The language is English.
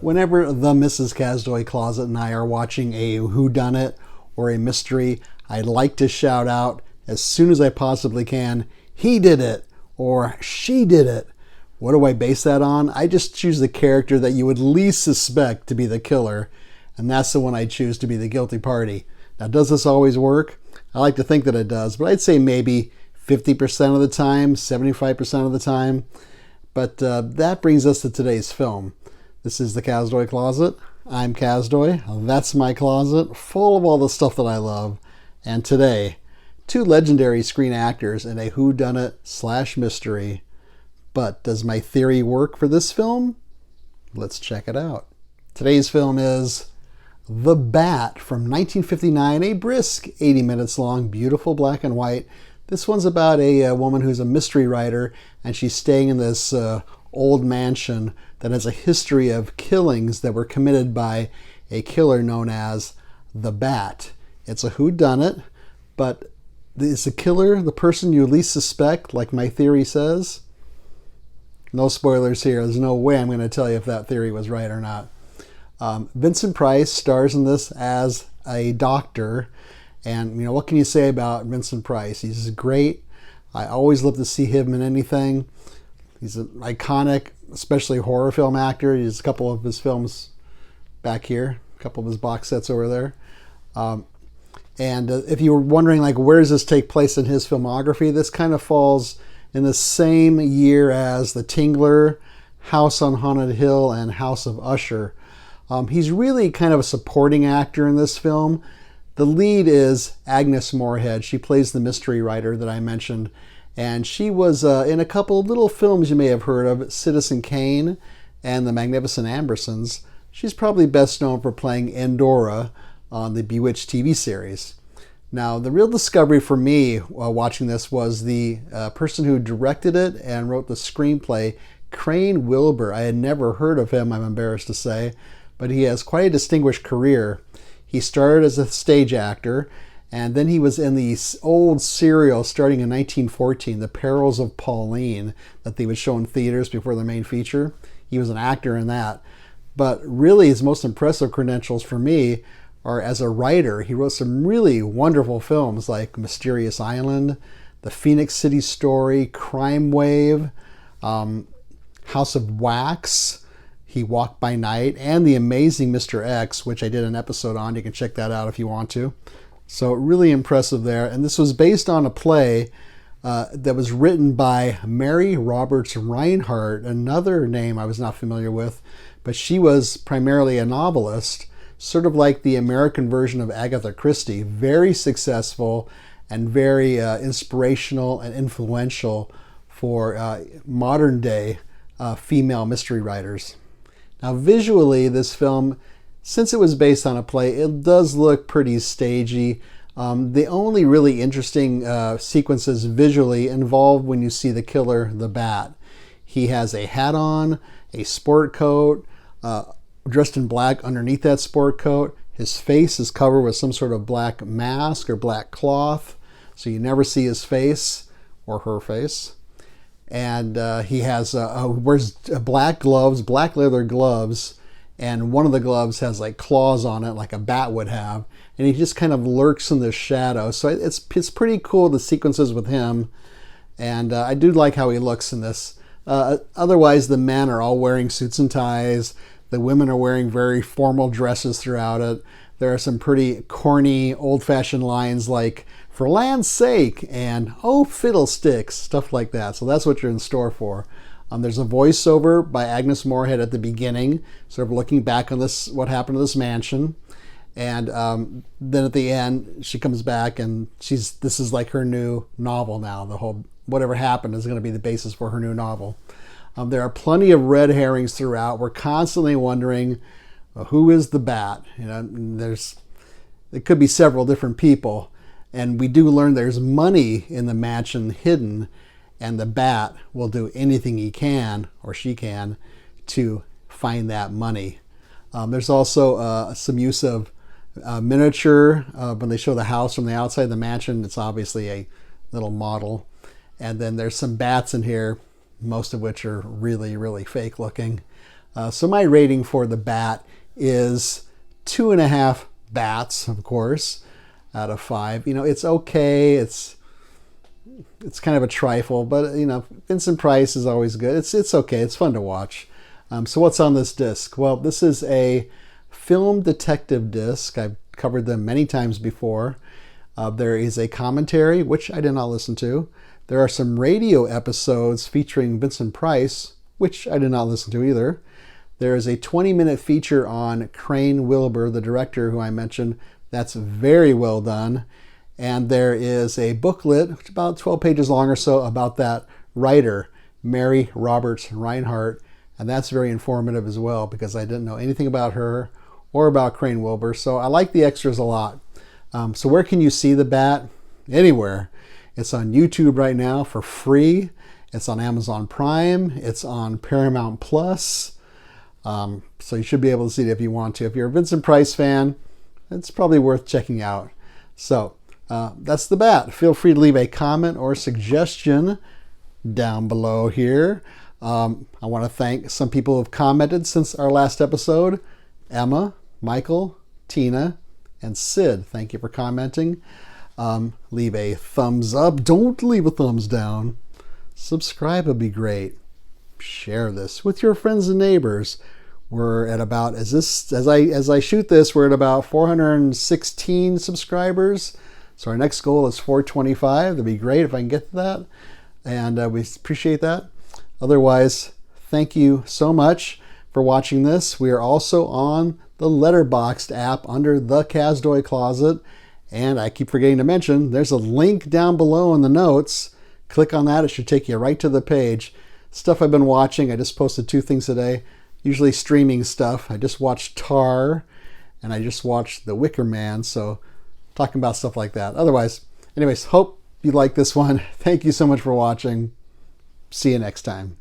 Whenever the Mrs. Kazdoy Closet and I are watching a whodunit or a mystery, I like to shout out as soon as I possibly can, "He did it," or "She did it." What do I base that on? I just choose the character that you would least suspect to be the killer, and that's the one I choose to be the guilty party. Now, does this always work? I like to think that it does, but I'd say maybe 50% of the time, 75% of the time. But that brings us to today's film. This is the Kazdoy Closet. I'm Kazdoy. That's my closet, full of all the stuff that I love. And today, two legendary screen actors in a whodunit/mystery. But does my theory work for this film? Let's check it out. Today's film is The Bat from 1959, a brisk 80 minutes long, beautiful black and white. This one's about a woman who's a mystery writer, and she's staying in this old mansion that has a history of killings that were committed by a killer known as the Bat. It's a whodunit, but is the killer the person you least suspect, like my theory says? No spoilers here. There's no way I'm going to tell you if that theory was right or not. Vincent Price stars in this as a doctor. And, what can you say about Vincent Price? He's great. I always love to see him in anything. He's an iconic, especially horror film actor. He has a couple of his films back here, a couple of his box sets over there. And if you were wondering, where does this take place in his filmography, this kind of falls in the same year as The Tingler, House on Haunted Hill, and House of Usher. He's really kind of a supporting actor in this film. The lead is Agnes Moorehead. She plays the mystery writer that I mentioned. And she was in a couple of little films you may have heard of, Citizen Kane and The Magnificent Ambersons. She's probably best known for playing Endora on the Bewitched TV series. Now, the real discovery for me while watching this was the person who directed it and wrote the screenplay, Crane Wilbur. I had never heard of him, I'm embarrassed to say, but he has quite a distinguished career. He started as a stage actor, and then he was in the old serial starting in 1914, The Perils of Pauline, that they would show in theaters before the main feature. He was an actor in that. But really, his most impressive credentials for me are as a writer. He wrote some really wonderful films like Mysterious Island, The Phoenix City Story, Crime Wave, House of Wax, He Walked by Night, and The Amazing Mr. X, which I did an episode on. You can check that out if you want to. So really impressive there. And this was based on a play that was written by Mary Roberts Reinhardt, another name I was not familiar with, but she was primarily a novelist, sort of like the American version of Agatha Christie, very successful and very inspirational and influential for modern day female mystery writers. Now visually, this film, since it was based on a play, it does look pretty stagey. The only really interesting sequences visually involve when you see the killer, the Bat. He has a hat on, a sport coat, dressed in black underneath that sport coat. His face is covered with some sort of black mask or black cloth, so you never see his face or her face. And he has wears black gloves, black leather gloves, and one of the gloves has claws on it like a bat would have, and he just kind of lurks in the shadow. So it's pretty cool, the sequences with him, and I do like how he looks in this. Otherwise, the men are all wearing suits and ties. The women are wearing very formal dresses throughout it. There are some pretty corny, old-fashioned lines like, "For land's sake," and "Oh, fiddlesticks," stuff like that. So that's what you're in store for. There's a voiceover by Agnes Moorehead at the beginning, sort of looking back on this, what happened to this mansion. And then at the end, she comes back and this is like her new novel now. The whole, whatever happened is going to be the basis for her new novel. There are plenty of red herrings throughout. We're constantly wondering, who is the Bat? It could be several different people. And we do learn there's money in the mansion hidden, and the Bat will do anything he can, or she can, to find that money. There's also some use of miniature. When they show the house from the outside of the mansion, it's obviously a little model. And then there's some bats in here, most of which are really, really fake looking. So my rating for The Bat is 2.5 bats, of course, out of 5. It's okay. It's kind of a trifle, but Vincent Price is always good. It's okay. It's fun to watch. So what's on this disc? Well, this is a film detective disc. I've covered them many times before. There is a commentary, which I did not listen to. There are some radio episodes featuring Vincent Price, which I did not listen to either. There is a 20-minute feature on Crane Wilbur, the director who I mentioned. That's very well done. And there is a booklet, which is about 12 pages long or so, about that writer, Mary Roberts Reinhardt. And that's very informative as well, because I didn't know anything about her or about Crane Wilbur. So I like the extras a lot. So where can you see The Bat? Anywhere. It's on YouTube right now for free. It's on Amazon Prime. It's on Paramount Plus. So you should be able to see it if you want to. If you're a Vincent Price fan, it's probably worth checking out. So that's The Bat. Feel free to leave a comment or suggestion down below here. I want to thank some people who have commented since our last episode. Emma, Michael, Tina, and Sid. Thank you for commenting. Leave a thumbs up. Don't leave a thumbs down. Subscribe would be great. Share this with your friends and neighbors. We're at about, as I shoot this, we're at about 416 subscribers. So our next goal is 425. That'd be great if I can get to that. And we appreciate that. Otherwise, thank you so much for watching this. We are also on the Letterboxd app under the Kazdoy Closet. And I keep forgetting to mention, there's a link down below in the notes. Click on that. It should take you right to the page. Stuff I've been watching. I just posted 2 things today. Usually streaming stuff. I just watched Tar, and I just watched The Wicker Man. So talking about stuff like that. Anyways, hope you like this one. Thank you so much for watching. See you next time.